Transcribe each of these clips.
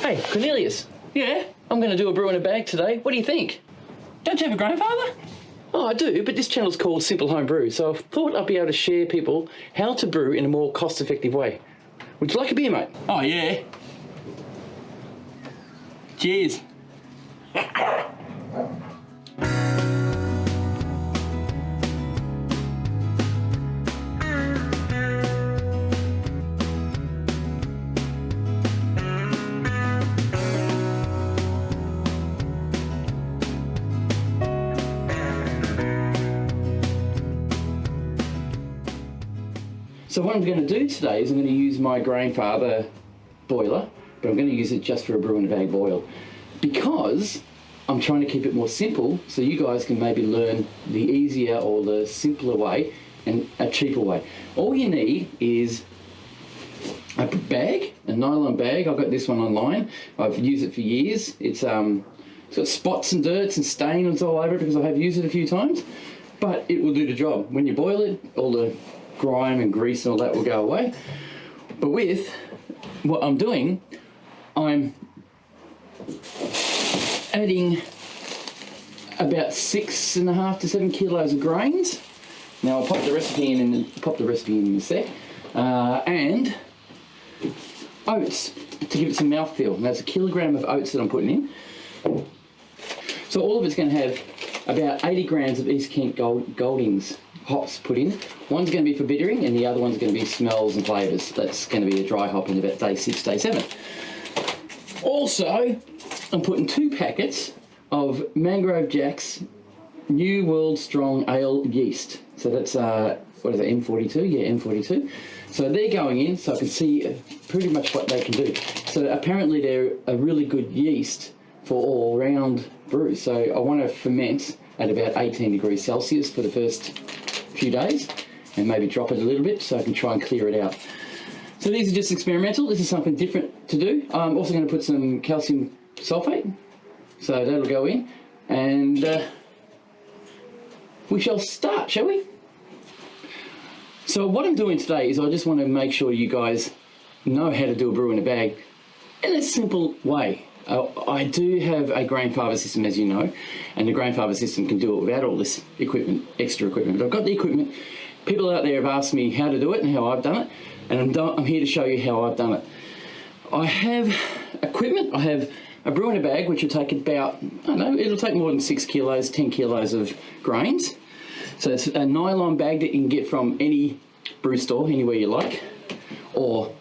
Hey, Cornelius. Yeah? I'm going to do a brew in a bag today. What do you think? Don't you have a grandfather? Oh, I do, but this channel's called Simple Home Brew, so I thought I'd be able to share people how to brew in a more cost-effective way. Would you like a beer, mate? Oh, yeah. Cheers. So what I'm going to do today is I'm going to use my grandfather boiler, but I'm going to use it just for a brew in a bag boil, because I'm trying to keep it more simple so you guys can maybe learn the easier or the simpler way and a cheaper way. All you need is a bag, a nylon bag. I've got this one online. I've used it for years. It's got spots and dirts and stains all over it because I have used it a few times, but it will do the job. When you boil it, all the grime and grease and all that will go away. But with what I'm doing, I'm adding about 6.5 to 7 kilos of grains. Now I'll pop the recipe in a sec, and oats to give it some mouthfeel. Now it's 1 kilogram of oats that I'm putting in. So all of it's going to have about 80 grams of East Kent Goldings hops put in. One's going to be for bittering and the other one's going to be smells and flavours. That's going to be a dry hop in about day 6, day 7. Also, I'm putting 2 packets of Mangrove Jack's New World Strong Ale yeast. So that's, what is it, M42? Yeah, M42. So they're going in so I can see pretty much what they can do. So apparently they're a really good yeast for all-round brews. So I want to ferment at about 18 degrees Celsius for the first few days and maybe drop it a little bit so I can try and clear it out. So these are just experimental. This is something different to do. I'm also going to put some calcium sulfate, so that'll go in, and we shall start, shall we? So what I'm doing today is I just want to make sure you guys know how to do a brew in a bag in a simple way. I do have a grandfather system, as you know, and the grandfather system can do it without all this equipment, extra equipment. But I've got the equipment. People out there have asked me how to do it and how I've done it, and I'm here to show you how I've done it. I have equipment. I have a brew in a bag, which will take about, I don't know, it'll take more than 6 kilos, 10 kilos of grains. So it's a nylon bag that you can get from any brew store, anywhere you like, or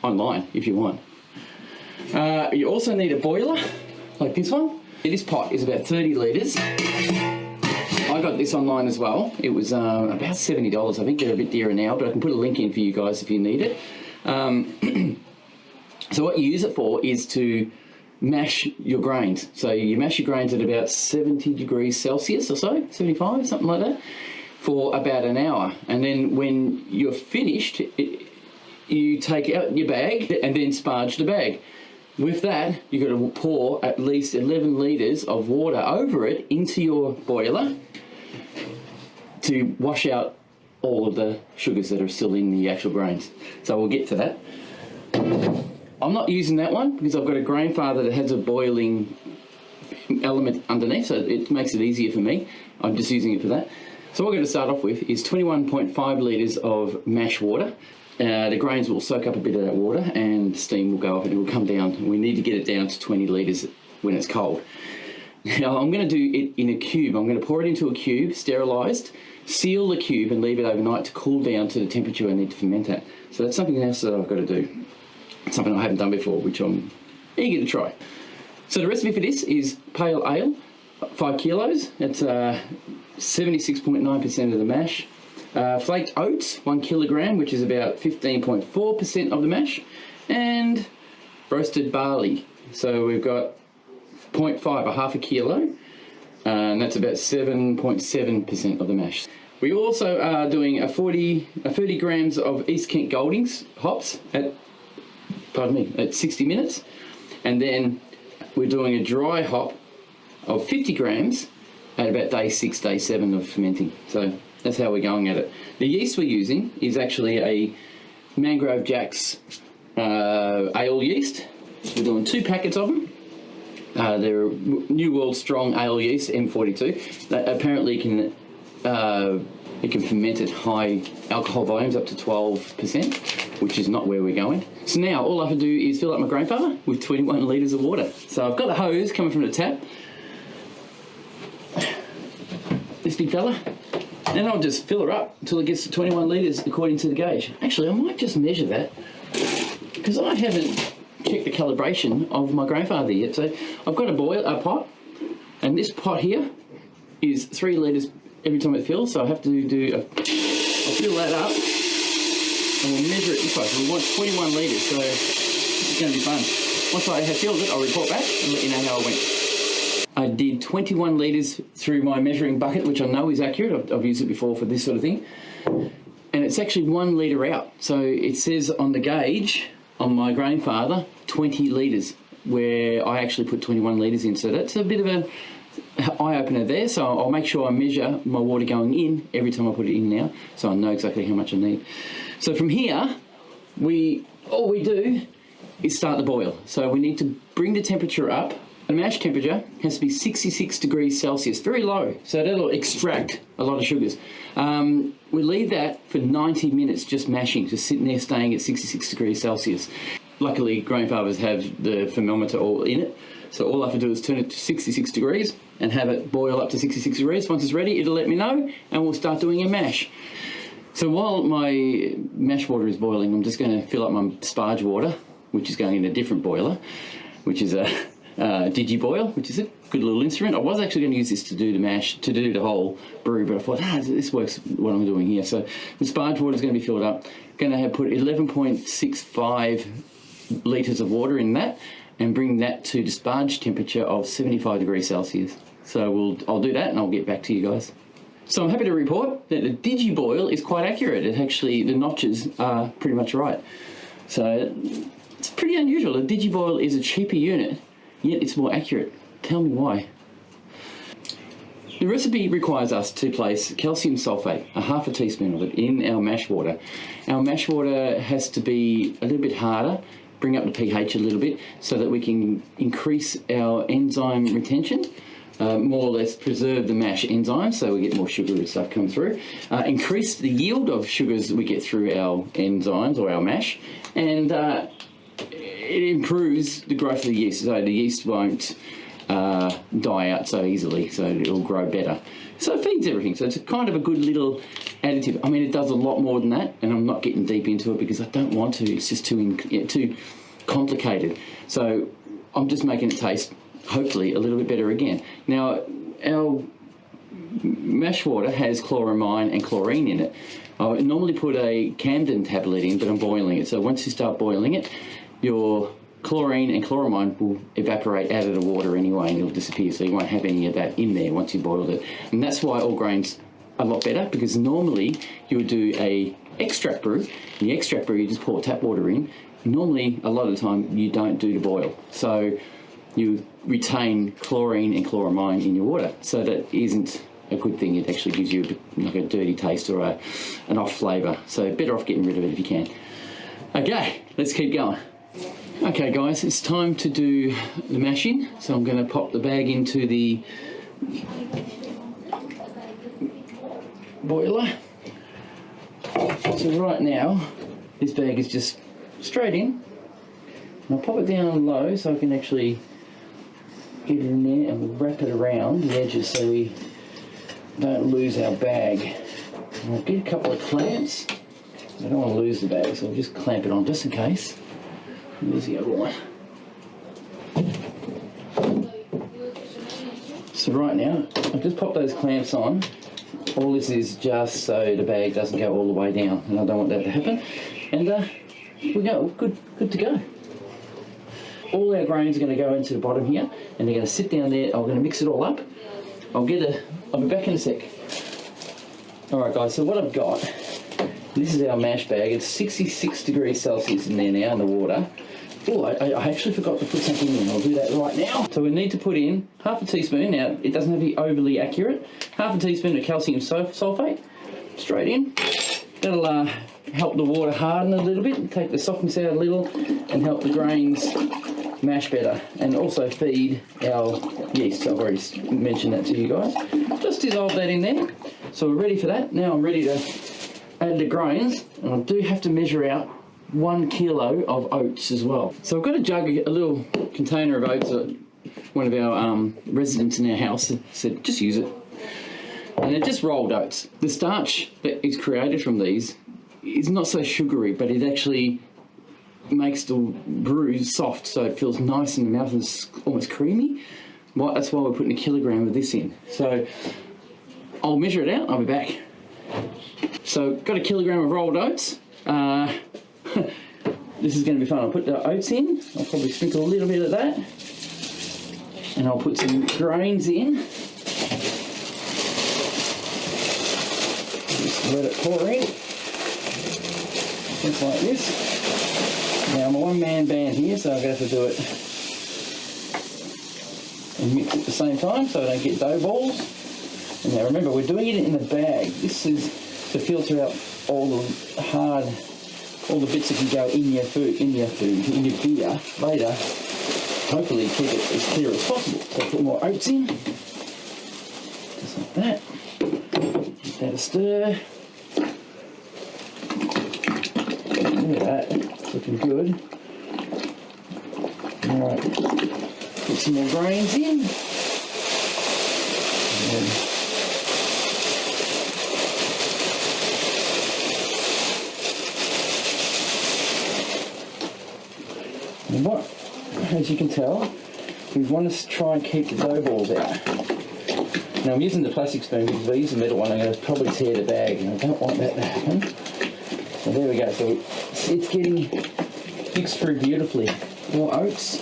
online if you want. You also need a boiler, like this one. This pot is about 30 litres. I got this online as well. It was about $70. I think they're a bit dearer now, but I can put a link in for you guys if you need it. So what you use it for is to mash your grains. So you mash your grains at about 70 degrees Celsius or so, 75, something like that, for about an hour. And then when you're finished, you take out your bag and then sparge the bag. With that, you've got to pour at least 11 litres of water over it into your boiler to wash out all of the sugars that are still in the actual grains. So we'll get to that. I'm not using that one because I've got a grandfather that has a boiling element underneath, so it makes it easier for me. I'm just using it for that. So what we're going to start off with is 21.5 litres of mash water. The grains will soak up a bit of that water and steam will go up and it will come down. We need to get it down to 20 litres when it's cold. Now I'm going to do it in a cube. I'm going to pour it into a cube, sterilised, seal the cube and leave it overnight to cool down to the temperature I need to ferment at. So that's something else that I've got to do. It's something I haven't done before, which I'm eager to try. So the recipe for this is pale ale, 5 kilos. That's 76.9% of the mash. Flaked oats, 1 kilogram, which is about 15.4% of the mash, and roasted barley. So we've got 0.5, a half a kilo, and that's about 7.7% of the mash. We also are doing 30 grams of East Kent Goldings hops at 60 minutes, and then we're doing a dry hop of 50 grams at about day 6, day 7 of fermenting. So that's how we're going at it. The yeast we're using is actually a Mangrove Jack's ale yeast. We're doing 2 packets of them. They're New World Strong Ale Yeast M42. That apparently can it can ferment at high alcohol volumes up to 12%, which is not where we're going. So now all I have to do is fill up my grandfather with 21 litres of water. So I've got the hose coming from the tap. This big fella. Then I'll just fill her up until it gets to 21 litres according to the gauge. Actually, I might just measure that because I haven't checked the calibration of my grandfather yet. So I've got a pot, and this pot here is 3 litres every time it fills. So I have to I'll fill that up and we'll measure it this way. So we want 21 litres, so it's going to be fun. Once I have filled it, I'll report back and let you know how it went. I did 21 litres through my measuring bucket, which I know is accurate. I've used it before for this sort of thing. And it's actually 1 litre out. So it says on the gauge on my grandfather, 20 litres, where I actually put 21 litres in. So that's a bit of an eye-opener there. So I'll make sure I measure my water going in every time I put it in now, so I know exactly how much I need. So from here, all we do is start the boil. So we need to bring the temperature up. The mash temperature has to be 66 degrees Celsius, very low, so that'll extract a lot of sugars. We leave that for 90 minutes just mashing, just sitting there staying at 66 degrees Celsius. Luckily, grandfathers have the thermometer all in it, so all I have to do is turn it to 66 degrees and have it boil up to 66 degrees. Once it's ready, it'll let me know, and we'll start doing a mash. So while my mash water is boiling, I'm just going to fill up my Sparge water, which is going in a different boiler, which is a Digiboil, which is a good little instrument. I was actually going to use this to do the mash, to do the whole brew, but I thought, this works what I'm doing here. So the Sparge water is going to be filled up. Going to have put 11.65 litres of water in that and bring that to the Sparge temperature of 75 degrees Celsius. So I'll do that and I'll get back to you guys. So I'm happy to report that the Digiboil is quite accurate. It actually, the notches are pretty much right. So it's pretty unusual. A Digiboil is a cheaper unit, yet it's more accurate. Tell me why. The recipe requires us to place calcium sulfate, a half a teaspoon of it, in our mash water. Our mash water has to be a little bit harder, bring up the pH a little bit, so that we can increase our enzyme retention, more or less preserve the mash enzymes so we get more sugar and stuff come through, increase the yield of sugars we get through our enzymes or our mash, and it improves the growth of the yeast, so the yeast won't die out so easily, so it'll grow better. So it feeds everything, so it's kind of a good little additive. I mean, it does a lot more than that, and I'm not getting deep into it because I don't want to. It's just too complicated. So I'm just making it taste, hopefully, a little bit better again. Now, our mash water has chloramine and chlorine in it. I normally put a Camden tablet in, but I'm boiling it. So once you start boiling it, your chlorine and chloramine will evaporate out of the water anyway and it'll disappear, so you won't have any of that in there once you boiled it. And that's why all grains are a lot better, because normally you would do a extract brew. In the extract brew, you just pour tap water in. Normally, a lot of the time, you don't do the boil. So you retain chlorine and chloramine in your water. So that isn't a good thing. It actually gives you like a dirty taste or an off flavour. So better off getting rid of it if you can. Okay, let's keep going. Okay guys, it's time to do the mashing. So I'm going to pop the bag into the boiler. So right now, this bag is just straight in. And I'll pop it down on low so I can actually get it in there, and we'll wrap it around the edges so we don't lose our bag. And I'll get a couple of clamps. I don't want to lose the bag, so I'll just clamp it on just in case. There's the other one. So right now, I've just popped those clamps on. All this is just so the bag doesn't go all the way down, and I don't want that to happen. And we go good to go. All our grains are going to go into the bottom here, and they're going to sit down there. I'm going to mix it all up. I'll be back in a sec. All right, guys. So what I've got, this is our mash bag. It's 66 degrees Celsius in there now in the water. Oh, I actually forgot to put something in. I'll do that right now. So we need to put in half a teaspoon. Now, it doesn't have to be overly accurate. Half a teaspoon of calcium sulfate, straight in. That'll help the water harden a little bit, and take the softness out a little, and help the grains mash better and also feed our yeast. I've already mentioned that to you guys. Just dissolve that in there. So we're ready for that. Now I'm ready to add the grains, and I do have to measure out 1 kilo of oats as well. So I've got a jug, a little container of oats that one of our residents in our house said, just use it. And they're just rolled oats. The starch that is created from these is not so sugary, but it actually makes the brew soft, so it feels nice in the mouth and it's almost creamy. Well, that's why we're putting 1 kilogram of this in. So I'll measure it out, I'll be back. So got 1 kilogram of rolled oats. This is going to be fun. I'll put the oats in. I'll probably sprinkle a little bit of that. And I'll put some grains in. Just let it pour in. Just like this. Now I'm a one-man band here, so I'm going to have to do it and mix at the same time so I don't get dough balls. And now remember, we're doing it in the bag. This is to filter out all the bits that can go in your beer later. Hopefully keep it as clear as possible. So put more oats in, just like that. Give that a stir. Look at that, it's looking good. Alright, put some more grains in. And what, as you can tell, we want to try and keep the dough balls out. Now I'm using the plastic spoon because if I use the metal one I'm going to probably tear the bag, and I don't want that to happen. So there we go, so it's getting mixed through beautifully. More oats.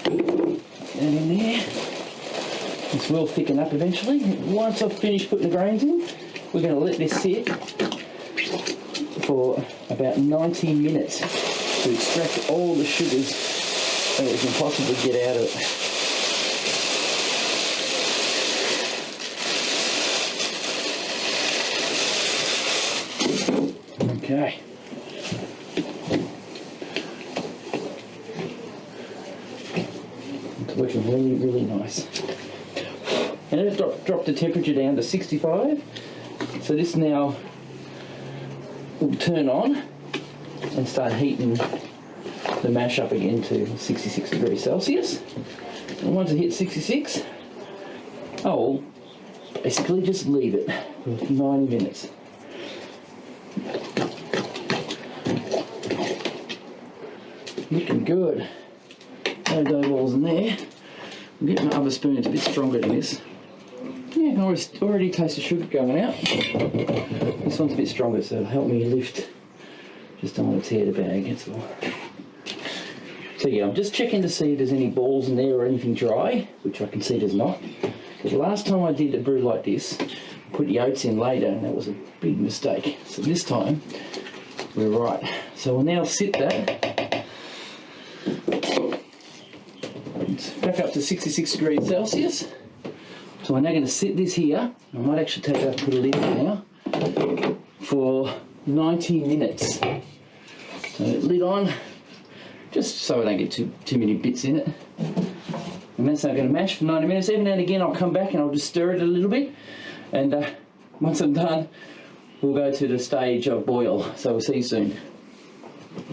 That in there. This will thicken up eventually. Once I've finished putting the grains in, we're going to let this sit for about 90 minutes to extract all the sugars that we can possibly get out of it. Okay. It's working really, really nice. And I've dropped the temperature down to 65. So this now will turn on and start heating the mash up again to 66 degrees Celsius. And once it hits 66, I'll basically just leave it for 90 minutes. Looking good. No dough balls in there. I'm getting my other spoon, it's a bit stronger than this. Yeah, I can already taste the sugar going out. This one's a bit stronger, so it'll help me lift. Just don't want to tear the bag, that's all. So yeah, I'm just checking to see if there's any balls in there or anything dry, which I can see there's not. But the last time I did a brew like this, I put the oats in later, and that was a big mistake. So this time, we're right. So we'll now sit that. It's back up to 66 degrees Celsius. So I'm now going to sit this here. I might actually take that and put a lid on now for 90 minutes. So lid on, just so I don't get too many bits in it. And that's now going to mash for 90 minutes. Every now and again I'll come back and I'll just stir it a little bit. And once I'm done, we'll go to the stage of boil. So we'll see you soon.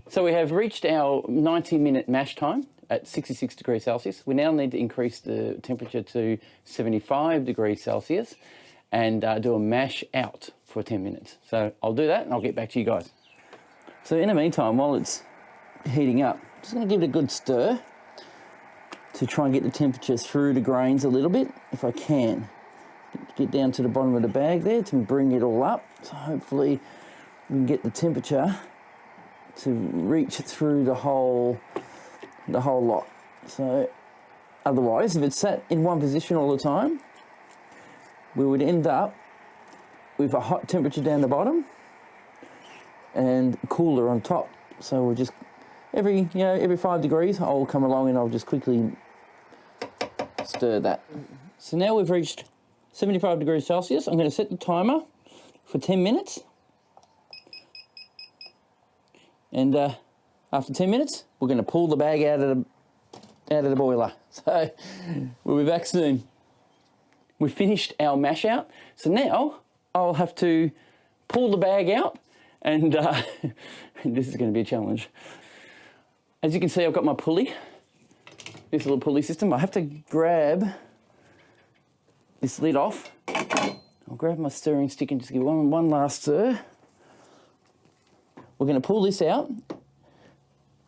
So we have reached our 90-minute mash time at 66 degrees Celsius. We now need to increase the temperature to 75 degrees Celsius and do a mash out for 10 minutes. So I'll do that and I'll get back to you guys. So in the meantime, while it's heating up, I'm just going to give it a good stir to try and get the temperature through the grains a little bit, if I can. Get down to the bottom of the bag there to bring it all up. So hopefully we can get the temperature to reach through the whole lot. So otherwise, if it's sat in one position all the time, we would end up with a hot temperature down the bottom and cooler on top. So we'll just every 5 degrees I'll come along and I'll just quickly stir that. So now we've reached 75 degrees Celsius. I'm going to set the timer for 10 minutes and after 10 minutes, we're going to pull the bag out of the boiler. So we'll be back soon. We finished our mash out, so now I'll have to pull the bag out, and this is going to be a challenge. As you can see, I've got my pulley, this little pulley system. I have to grab this lid off. I'll grab my stirring stick and just give one last stir. We're going to pull this out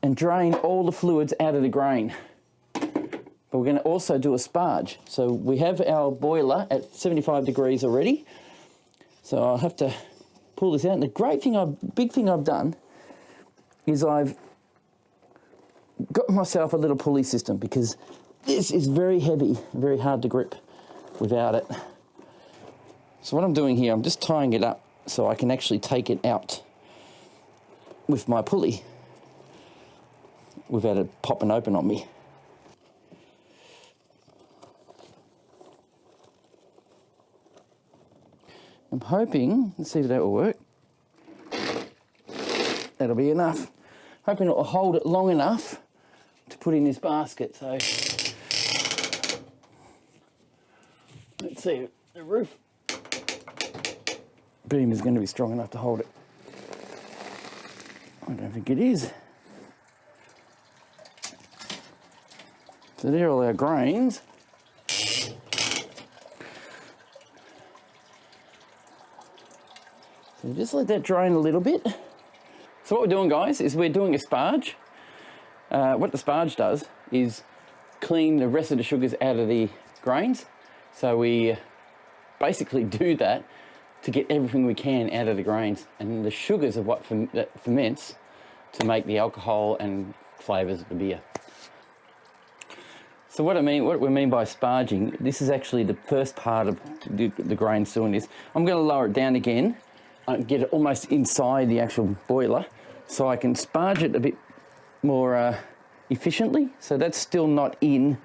and drain all the fluids out of the grain. But we're going to also do a sparge. So we have our boiler at 75 degrees already. So I'll have to pull this out. And the big thing I've done is I've got myself a little pulley system, because this is very heavy, very hard to grip without it. So what I'm doing here, I'm just tying it up so I can actually take it out with my pulley without it popping open on me. I'm hoping, let's see if that will work. That'll be enough. Hoping it will hold it long enough to put in this basket. So let's see, the roof beam is going to be strong enough to hold it. I don't think it is. So there are all our grains. So just let that drain a little bit. So what we're doing, guys, is we're doing a sparge. What the sparge does is clean the rest of the sugars out of the grains. So we basically do that to get everything we can out of the grains. And the sugars are what ferments to make the alcohol and flavours of the beer. So what we mean by sparging, this is actually the first part of the grains doing this. I'm going to lower it down again, get it almost inside the actual boiler, so I can sparge it a bit more efficiently. So that's still not in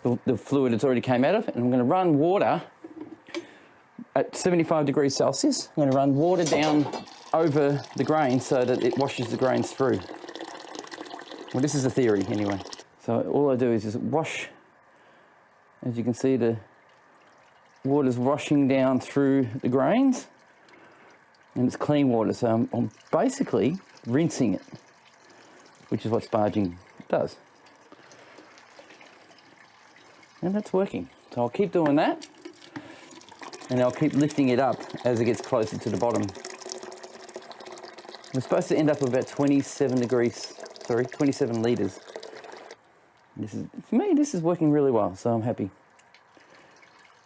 the fluid it's already came out of. And I'm going to run water at 75 degrees Celsius. I'm going to run water down over the grain so that it washes the grains through. Well, this is a theory anyway. So all I do is just wash. As you can see, the water's washing down through the grains, and it's clean water. So I'm basically rinsing it, which is what sparging does. And that's working. So I'll keep doing that, and I'll keep lifting it up as it gets closer to the bottom. We're supposed to end up with about 27 litres. For me, this is working really well, so I'm happy.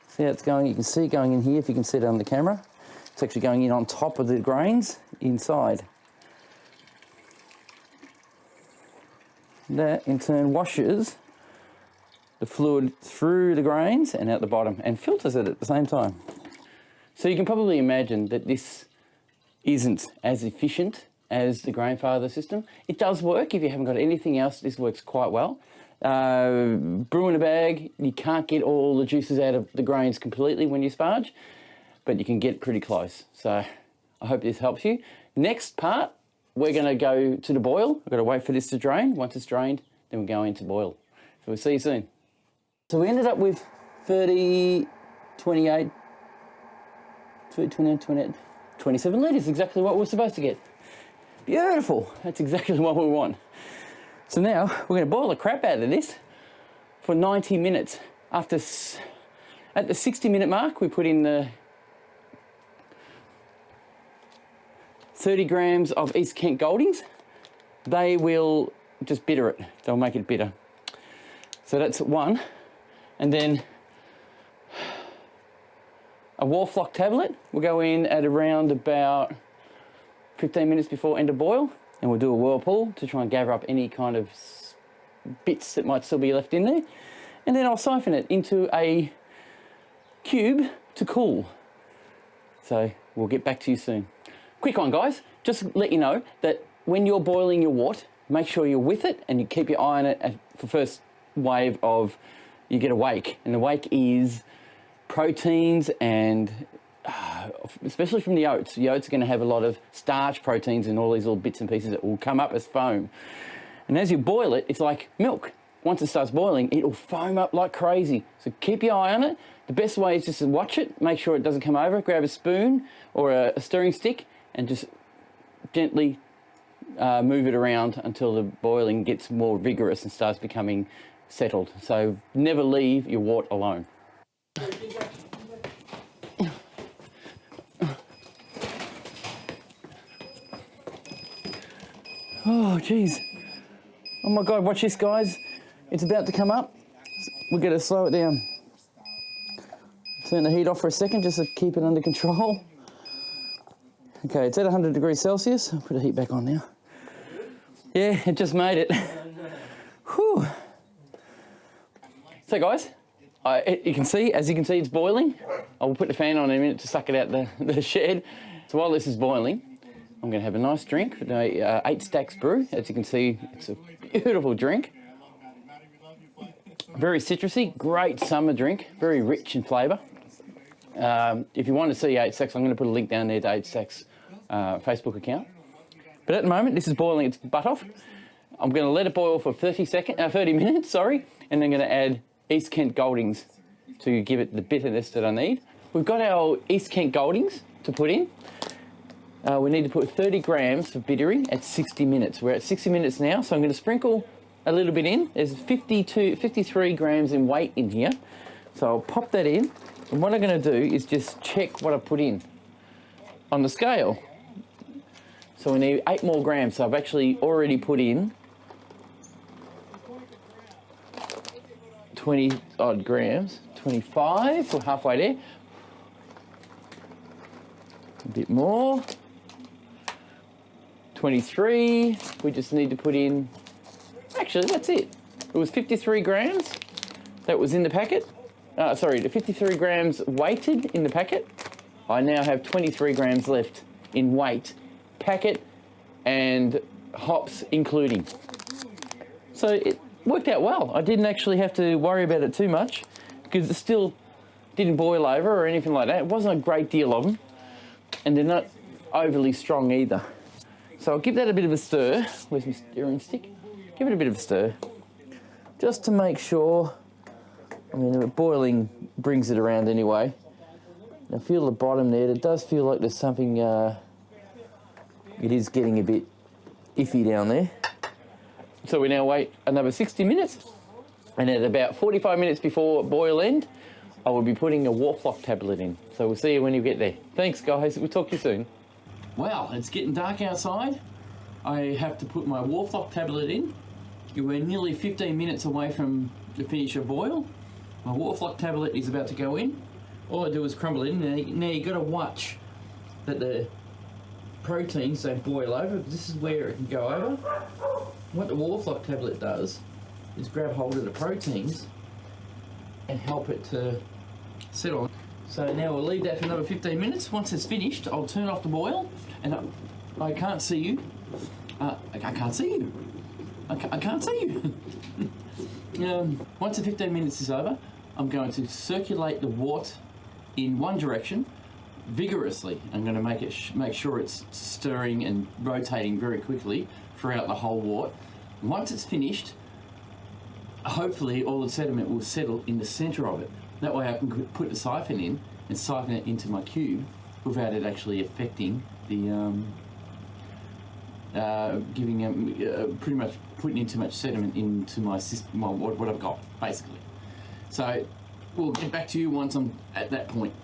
See how it's going? You can see it going in here, if you can see it on the camera. It's actually going in on top of the grains inside. That in turn washes the fluid through the grains and out the bottom, and filters it at the same time. So you can probably imagine that this isn't as efficient as the Grainfather system. It does work if you haven't got anything else. This works quite well. Brew in a bag, you can't get all the juices out of the grains completely when you sparge, but you can get pretty close. So I hope this helps you. Next part, we're going to go to the boil. I've got to wait for this to drain. Once it's drained, then we're going to boil. So we'll see you soon. So we ended up with 30, 28, 27 litres, exactly what we're supposed to get. Beautiful, that's exactly what we want. So now we're going to boil the crap out of this for 90 minutes. At the 60-minute mark, we put in the 30 grams of East Kent Goldings. They will just bitter it. They'll make it bitter. So that's one. And then a Warflock tablet will go in at around about 15 minutes before end of boil, and we'll do a whirlpool to try and gather up any kind of bits that might still be left in there. And then I'll siphon it into a cube to cool. So we'll get back to you soon. Quick one, guys, just let you know that when you're boiling your wort, make sure you're with it and you keep your eye on it for the first wave of, you get a wake, and the wake is proteins and especially from the oats. The oats are going to have a lot of starch proteins and all these little bits and pieces that will come up as foam. And as you boil it, it's like milk. Once it starts boiling, it'll foam up like crazy. So keep your eye on it. The best way is just to watch it, make sure it doesn't come over, grab a spoon or a stirring stick and just gently move it around until the boiling gets more vigorous and starts becoming settled. So never leave your wort alone. Oh, geez. Oh my God, watch this, guys. It's about to come up. We're going to slow it down. Turn the heat off for a second just to keep it under control. Okay, it's at 100 degrees Celsius. I'll put the heat back on now. Yeah, it just made it. Whew. So guys, as you can see, it's boiling. I will put the fan on in a minute to suck it out the shed. So while this is boiling, I'm going to have a nice drink, 8 Stacks Brew. As you can see, it's a beautiful drink. Very citrusy, great summer drink, very rich in flavour. If you want to see 8 Stacks, I'm going to put a link down there to 8 Stacks Facebook account. But at the moment, this is boiling its butt off. I'm going to let it boil for 30 minutes, and then going to add East Kent Goldings to give it the bitterness that I need. We've got our East Kent Goldings to put in. We need to put 30 grams of bittering at 60 minutes. We're at 60 minutes now, so I'm going to sprinkle a little bit in. There's 53 grams in weight in here. So I'll pop that in. And what I'm going to do is just check what I put in on the scale. So we need 8 more grams. So I've actually already put in 20 odd grams, 25, so halfway there. A bit more. 23, we just need to put in, actually that's it. It was 53 grams that was in the packet. The 53 grams weighted in the packet. I now have 23 grams left in weight, packet and hops including. So it worked out well. I didn't actually have to worry about it too much because it still didn't boil over or anything like that. It wasn't a great deal of them and they're not overly strong either. So I'll give that a bit of a stir. Where's my stirring stick? Give it a bit of a stir just to make sure. I mean, the boiling brings it around anyway. Now feel the bottom there. It does feel like there's something, it is getting a bit iffy down there. So we now wait another 60 minutes. And at about 45 minutes before boil end, I will be putting a Warflock tablet in. So we'll see you when you get there. Thanks guys, we'll talk to you soon. Well, it's getting dark outside. I have to put my Warflock tablet in. We're nearly 15 minutes away from the finish of boil. My Warflock tablet is about to go in. All I do is crumble it in. Now you've got to watch that the proteins don't boil over. This is where it can go over. What the Warflock tablet does is grab hold of the proteins and help it to settle. So now we'll leave that for another 15 minutes. Once it's finished, I'll turn off the boil, and I can't see you. I can't see you. I can't see you. Once the 15 minutes is over, I'm going to circulate the wort in one direction vigorously. I'm going to make sure it's stirring and rotating very quickly throughout the whole wort. Once it's finished, hopefully all the sediment will settle in the centre of it. That way I can put the siphon in and siphon it into my cube without it actually affecting the, pretty much putting in too much sediment into my system, what I've got, basically. So we'll get back to you once I'm at that point.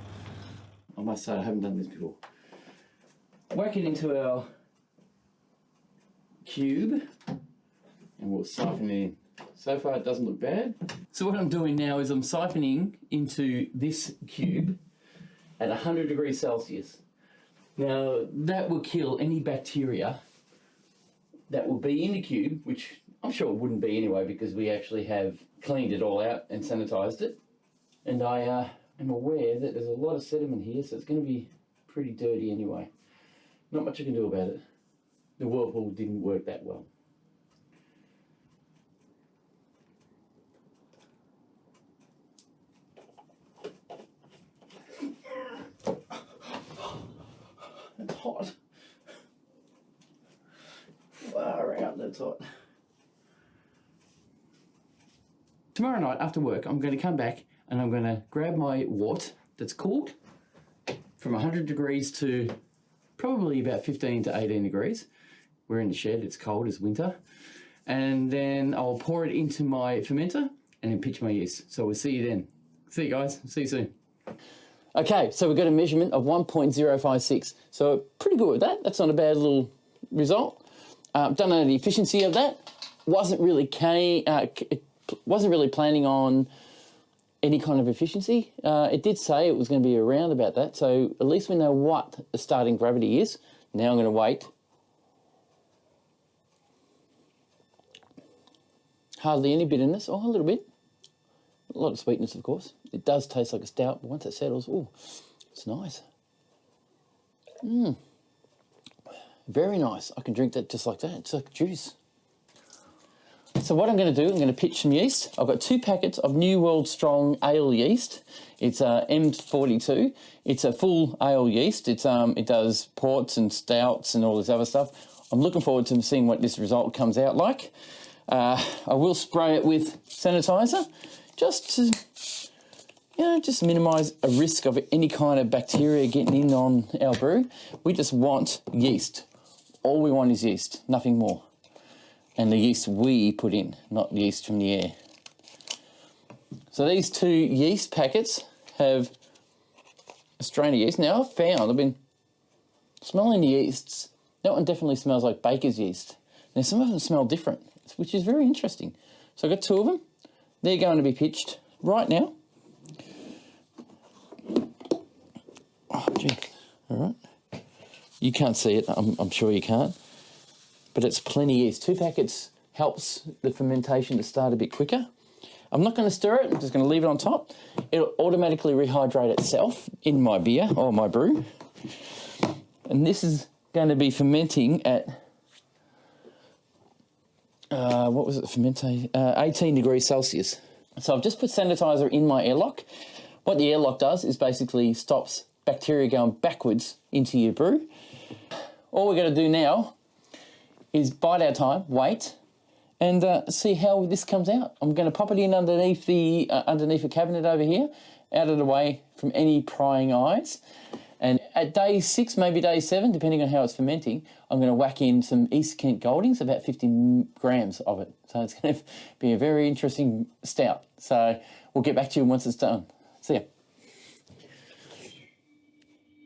I must say I haven't done this before. Whack it into our cube and we'll siphon it in. So far it doesn't look bad. So what I'm doing now is I'm siphoning into this cube at 100 degrees Celsius. Now that will kill any bacteria that will be in the cube, which I'm sure it wouldn't be anyway because we actually have cleaned it all out and sanitized it. And I am aware that there's a lot of sediment here, so it's going to be pretty dirty anyway. Not much I can do about it. The whirlpool didn't work that well. it's hot. Tomorrow night after work, I'm going to come back and I'm going to grab my wort that's cooled from 100 degrees to probably about 15 to 18 degrees. We're in the shed, it's cold, it's winter. And then I'll pour it into my fermenter and then pitch my yeast. So we'll see you then. See you guys, see you soon. Okay, so we've got a measurement of 1.056. So pretty good with that. That's not a bad little result. Don't know the efficiency of that. Wasn't really planning on any kind of efficiency. It did say it was going to be around about that, so at least we know what the starting gravity is. Now I'm going to wait. Hardly any bitterness. Oh, a little bit. A lot of sweetness, of course. It does taste like a stout, but once it settles, oh, it's nice. Very nice. I can drink that just like that. It's like juice. So what I'm going to do, I'm going to pitch some yeast. I've got 2 packets of New World Strong ale yeast. It's M42. It's a full ale yeast. It does ports and stouts and all this other stuff. I'm looking forward to seeing what this result comes out like. I will spray it with sanitizer just to, just minimise a risk of any kind of bacteria getting in on our brew. We just want yeast. All we want is yeast, nothing more. And the yeast we put in, not yeast from the air. So these 2 yeast packets have a strain of yeast. Now I've been smelling the yeasts. That one definitely smells like baker's yeast. Now some of them smell different, which is very interesting. So I've got 2 of them. They're going to be pitched right now. Oh, gee. All right. You can't see it, I'm sure you can't. But it's plenty yeast. 2 packets helps the fermentation to start a bit quicker. I'm not going to stir it, I'm just going to leave it on top. It'll automatically rehydrate itself in my beer or my brew. And this is going to be fermenting at, 18 degrees Celsius. So I've just put sanitizer in my airlock. What the airlock does is basically stops bacteria going backwards into your brew. All we've got to do now is bide our time, wait, and see how this comes out. I'm going to pop it in underneath the cabinet over here, out of the way from any prying eyes. And at day 6, maybe day 7, depending on how it's fermenting, I'm going to whack in some East Kent Goldings, about 50 grams of it. So it's going to be a very interesting stout. So we'll get back to you once it's done. See ya.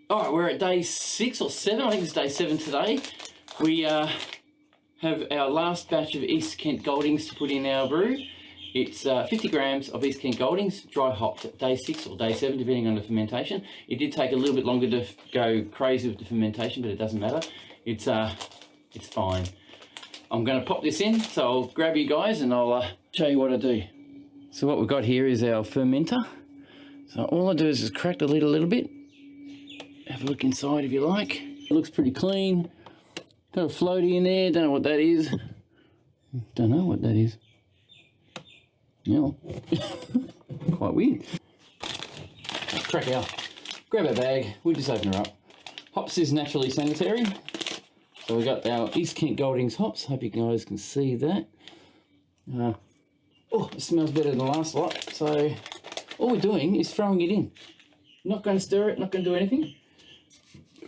All right, we're at day 6 or 7. I think it's day 7 today. We have our last batch of East Kent Goldings to put in our brew. It's 50 grams of East Kent Goldings, dry hopped at day 6 or day 7, depending on the fermentation. It did take a little bit longer to go crazy with the fermentation, but it doesn't matter. It's fine. I'm going to pop this in, so I'll grab you guys and I'll show you what I do. So what we've got here is our fermenter. So all I do is just crack the lid a little bit. Have a look inside if you like. It looks pretty clean. Got a floaty in there, don't know what that is. Don't know what that is. Yeah. Quite weird. Crack out. Grab our bag, we'll just open her up. Hops is naturally sanitary. So we've got our East Kent Goldings hops. Hope you guys can see that. Oh, it smells better than the last lot. So all we're doing is throwing it in. Not going to stir it, not going to do anything.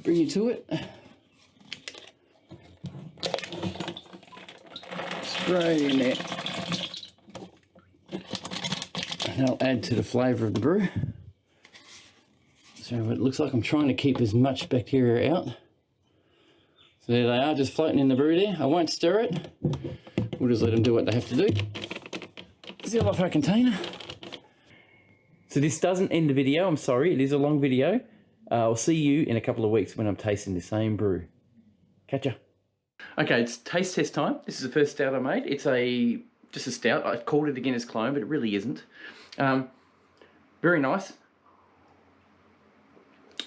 Bring you to it. Spray it in there. And that'll add to the flavour of the brew. So it looks like I'm trying to keep as much bacteria out. So there they are, just floating in the brew there. I won't stir it. We'll just let them do what they have to do. Seal off our container. So this doesn't end the video, I'm sorry, it is a long video. I'll see you in a couple of weeks when I'm tasting the same brew. Catch ya. Okay, it's taste test time. This is the first stout I made. It's just a stout. I called it a Guinness clone, but it really isn't. Very nice.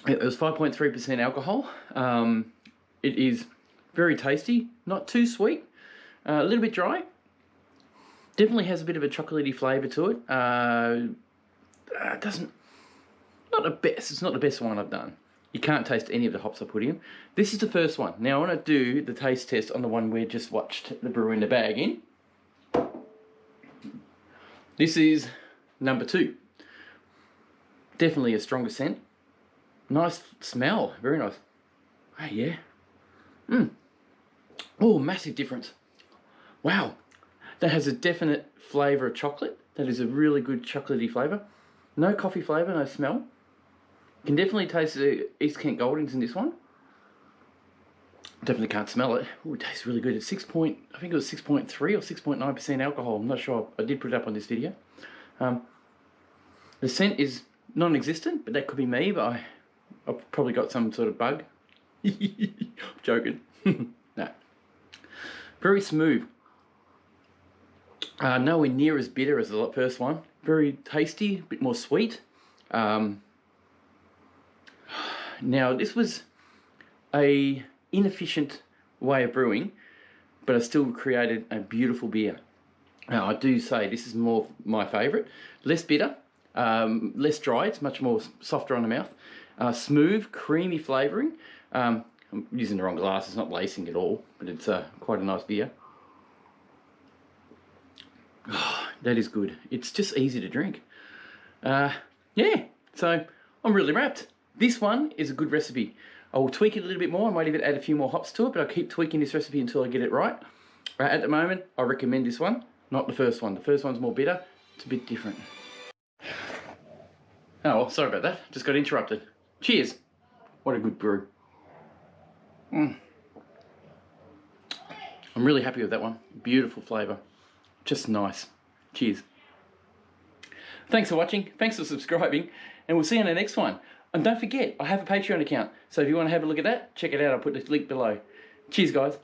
It was 5.3% alcohol. It is very tasty, not too sweet, a little bit dry. Definitely has a bit of a chocolatey flavour to it. It's not the best one I've done. You can't taste any of the hops I put in. This is the first one. Now I want to do the taste test on the one we just watched the brew in the bag in. This is number 2. Definitely a stronger scent. Nice smell, very nice. Oh yeah. Oh, massive difference. Wow. That has a definite flavour of chocolate. That is a really good chocolatey flavour. No coffee flavour, no smell. Can definitely taste the East Kent Goldings in this one. Definitely can't smell it. Oh, it tastes really good. It's I think it was 6.3 or 6.9% alcohol. I'm not sure. I did put it up on this video. The scent is non-existent, but that could be me, but I've probably got some sort of bug. I'm joking. No. Very smooth. Nowhere near as bitter as the first one. Very tasty, a bit more sweet. Now, this was a inefficient way of brewing, but I still created a beautiful beer. Now, I do say this is more my favourite. Less bitter, less dry. It's much more softer on the mouth. Smooth, creamy flavouring. I'm using the wrong glass. It's not lacing at all, but it's quite a nice beer. Oh, that is good. It's just easy to drink. Yeah, so I'm really wrapped. This one is a good recipe. I will tweak it a little bit more. I might even add a few more hops to it, but I'll keep tweaking this recipe until I get it right. At the moment, I recommend this one, not the first one. The first one's more bitter. It's a bit different. Oh, well, sorry about that. Just got interrupted. Cheers. What a good brew. I'm really happy with that one. Beautiful flavour. Just nice. Cheers. Thanks for watching. Thanks for subscribing. And we'll see you in the next one. And don't forget, I have a Patreon account. So if you want to have a look at that, check it out. I'll put the link below. Cheers, guys.